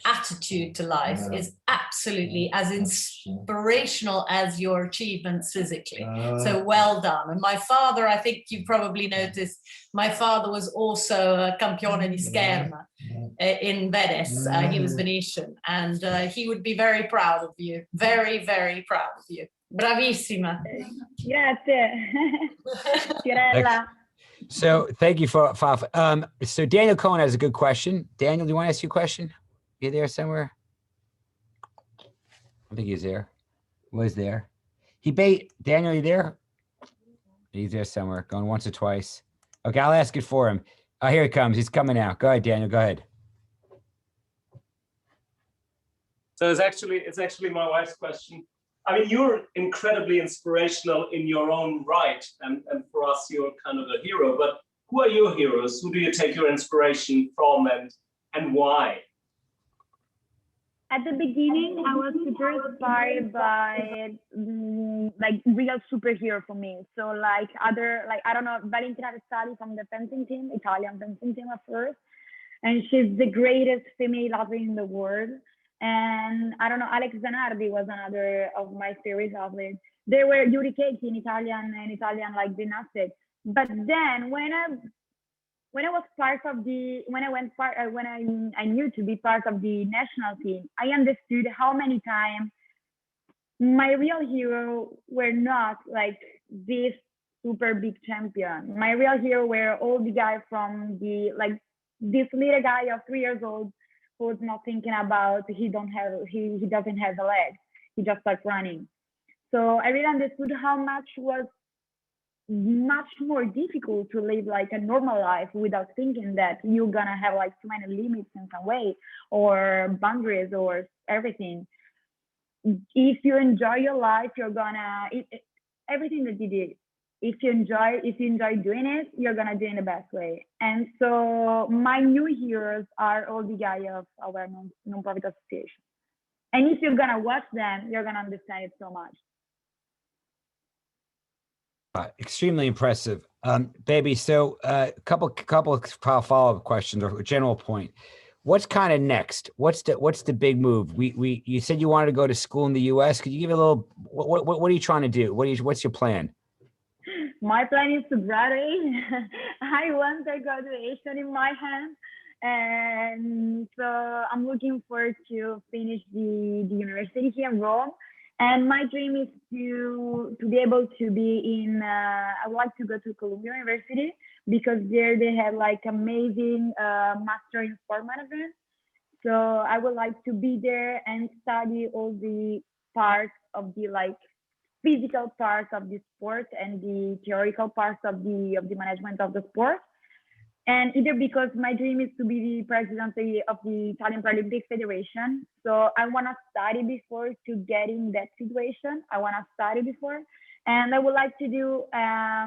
Speaker 13: attitude to life is absolutely as inspirational as your achievements physically. So well done. And my father, I think you probably noticed, my father was also a campione di scherma in Venice. He was Venetian, and he would be very proud of you. Very, very proud of you. Bravissima.
Speaker 2: Grazie. Fiorella.
Speaker 1: So thank you for Faf. So Daniel Cohen has a good question. Daniel, do you want to ask you a question? You there somewhere? I think he's there. Was there? Daniel, you there? He's there somewhere, going once or twice. Okay, I'll ask it for him. Here it comes. He's coming out. Go ahead, Daniel. Go ahead.
Speaker 14: So it's actually my wife's question. I mean, you're incredibly inspirational in your own right, and for us, you're kind of a hero. But who are your heroes? Who do you take your inspiration from, and why?
Speaker 2: At the beginning, I was super inspired by like real superhero for me. So like I don't know, Valentina Vestali from the fencing team, Italian fencing team at first, and she's the greatest female athlete in the world. And I don't know, Alex Zanardi was another of my favorite athletes. They were Yuri Keiki in Italian like gymnastics. But then when I was part of the, when I knew to be part of the national team, I understood how many times my real hero were not like this super big champion. My real hero were all the guys from the, like this little guy of 3 years old who's not thinking about, he doesn't have a leg. He just starts running. So I really understood how much was much more difficult to live like a normal life without thinking that you're gonna have like too many limits in some way or boundaries or everything. If you enjoy your life, you're gonna everything that you did. If you enjoy doing it, you're gonna do it in the best way. And so my new heroes are all the guys of our non-profit association. And if you're gonna watch them, you're gonna understand it so much.
Speaker 1: Extremely impressive, Bebe. So a couple of follow-up questions or a general point. What's kind of next? What's the big move? You said you wanted to go to school in the U.S. Could you give a little? What are you trying to do? What's your plan?
Speaker 2: My plan is to graduate. I want a graduation in my hand, and so I'm looking forward to finish the university here in Rome. And my dream is to be able to be in, I would like to go to Columbia University because there they have like amazing master in sport management. So I would like to be there and study all the parts of the like physical parts of the sport and the theoretical parts of the management of the sport. And either because my dream is to be the president of the Italian Paralympic Federation. So I want to study before to get in that situation. I want to study before. And I would like to do a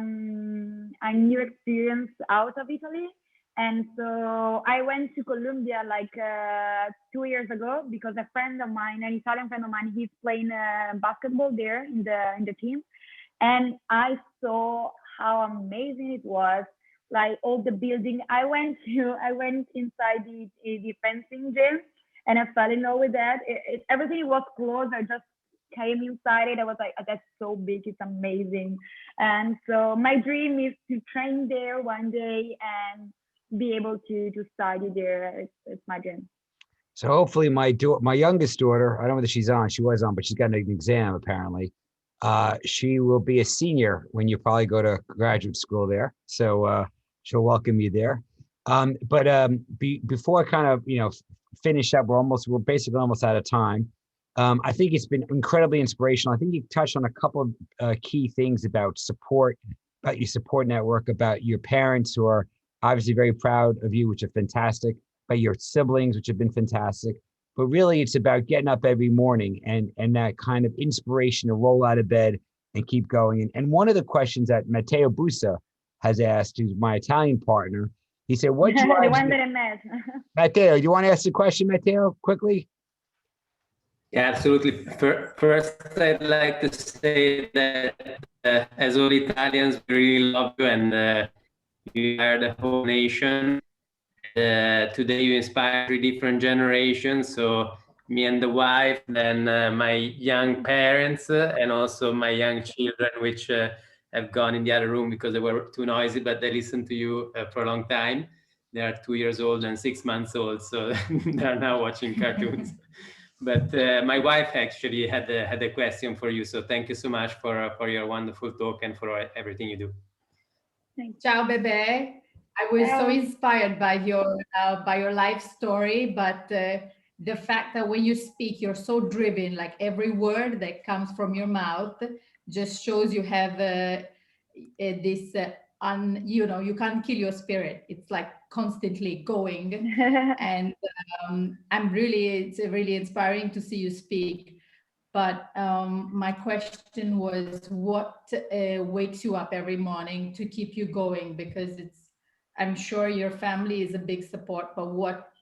Speaker 2: new experience out of Italy. And so I went to Colombia like 2 years ago because a friend of mine, an Italian friend of mine, he's playing basketball there in the team. And I saw how amazing it was. Like all the building, I went inside the fencing gym, and I fell in love with that. Everything was closed. I just came inside it. I was like, that's so big. It's amazing. And so my dream is to train there one day and be able to study there. It's my dream.
Speaker 1: So hopefully my youngest daughter, I don't know whether she's on. She was on, but she's got an exam apparently. She will be a senior when you probably go to graduate school there. So. She'll welcome you there. Before I kind of, finish up, we're basically almost out of time. I think it's been incredibly inspirational. I think you touched on a couple of key things about support, about your support network, about your parents who are obviously very proud of you, which are fantastic, about your siblings, which have been fantastic. But really it's about getting up every morning and that kind of inspiration to roll out of bed and keep going. And one of the questions that Matteo Busa has asked, who's my Italian partner, he said, what drives
Speaker 2: the one that I met.
Speaker 1: Matteo, do you want to ask the question, Matteo, quickly?
Speaker 15: Yeah, absolutely. First, I'd like to say that as all Italians, we really love you and you are the whole nation. Today you inspire 3 different generations. So me and the wife, then my young parents and also my young children, which have gone in the other room because they were too noisy, but they listened to you for a long time. They are 2 years old and 6 months old, so they are now watching cartoons. But my wife actually had a question for you, so thank you so much for your wonderful talk and for everything you do.
Speaker 13: Ciao, Bebe. I was so inspired by your life story, but the fact that when you speak, you're so driven, like every word that comes from your mouth just shows you have this, you can't kill your spirit. It's like
Speaker 16: constantly going. And it's really inspiring to see you speak. But my question was, what wakes you up every morning to keep you going? Because I'm sure your family is a big support, but what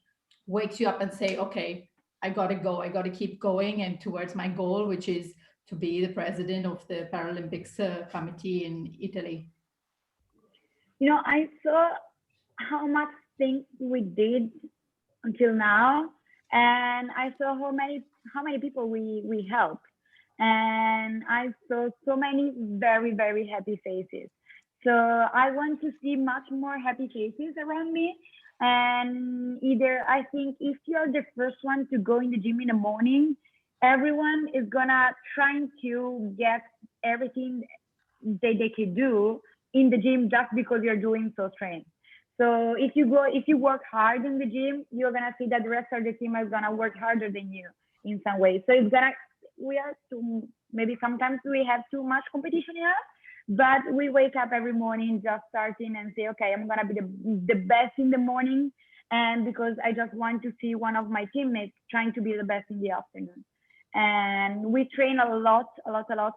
Speaker 16: wakes you up and say, okay, I got to go, I got to keep going and towards my goal, which is to be the president of the Paralympics committee in Italy?
Speaker 2: I saw how much things we did until now, and I saw how many people we helped, and I saw so many very, very happy faces. So I want to see much more happy faces around me. And I think if you're the first one to go in the gym in the morning, everyone is gonna trying to get everything they can do in the gym just because you're doing so trained. So if you work hard in the gym, you're gonna see that the rest of the team is gonna work harder than you in some way. So maybe sometimes we have too much competition here, but we wake up every morning just starting and say, okay, I'm gonna be the best in the morning, and because I just want to see one of my teammates trying to be the best in the afternoon. And we train a lot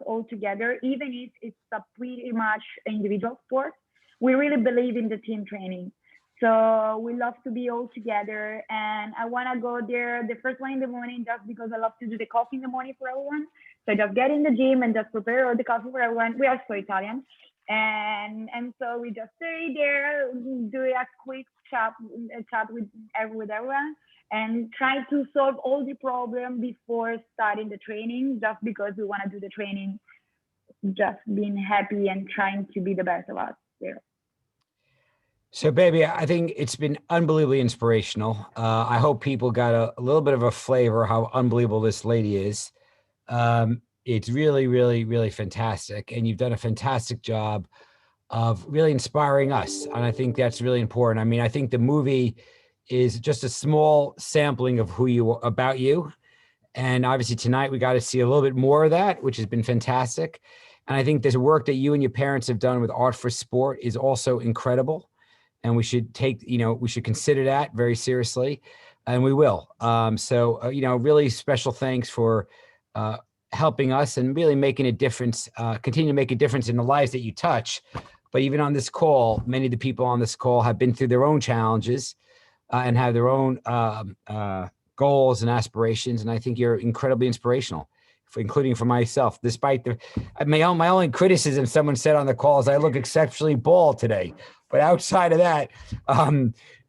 Speaker 2: all together, even if it's a pretty much individual sport. We really believe in the team training. So we love to be all together, and I want to go there the first one in the morning just because I love to do the coffee in the morning for everyone. So just get in the gym and just prepare all the coffee for everyone. We are so Italian. And so we just stay there, do a quick chat with everyone, and try to solve all the problem before starting the training, just because we want to do the training, just being happy and trying to be the best of us there.
Speaker 1: So, Bebe, I think it's been unbelievably inspirational. I hope people got a little bit of a flavor how unbelievable this lady is. It's really, really, really fantastic. And you've done a fantastic job of really inspiring us. And I think that's really important. I mean, I think the movie is just a small sampling of about you. And obviously tonight we got to see a little bit more of that, which has been fantastic. And I think this work that you and your parents have done with Art for Sport is also incredible. And we should we should consider that very seriously, and we will. Really special thanks for helping us and really making a difference, continue to make a difference in the lives that you touch. But even on this call, many of the people on this call have been through their own challenges and have their own goals and aspirations. And I think you're incredibly inspirational, including for myself. Despite my only criticism someone said on the call is I look exceptionally bald today. But outside of that,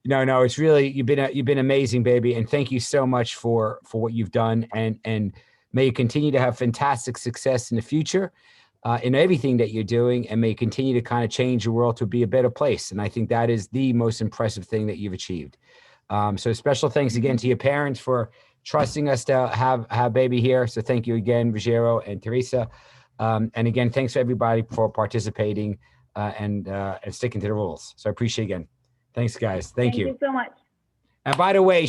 Speaker 1: no, it's really, you've been amazing, baby. And thank you so much for what you've done. And may you continue to have fantastic success in the future in everything that you're doing, and may you continue to kind of change the world to be a better place. And I think that is the most impressive thing that you've achieved. So special thanks again to your parents for trusting us to have Bebe here. So thank you again, Ruggiero and Teresa. And again, thanks to everybody for participating and sticking to the rules. So I appreciate it again. Thanks, guys. Thank you.
Speaker 2: Thank you so much.
Speaker 1: And by the way,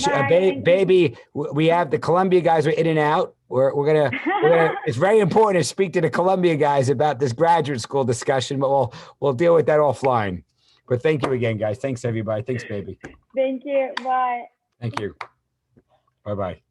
Speaker 1: Bebe, we have the Columbia guys are in and out. We're gonna it's very important to speak to the Columbia guys about this graduate school discussion, but we'll deal with that offline. But thank you again, guys. Thanks, everybody. Thanks, Bebe.
Speaker 2: Thank you. Bye.
Speaker 1: Thank you. Bye-bye.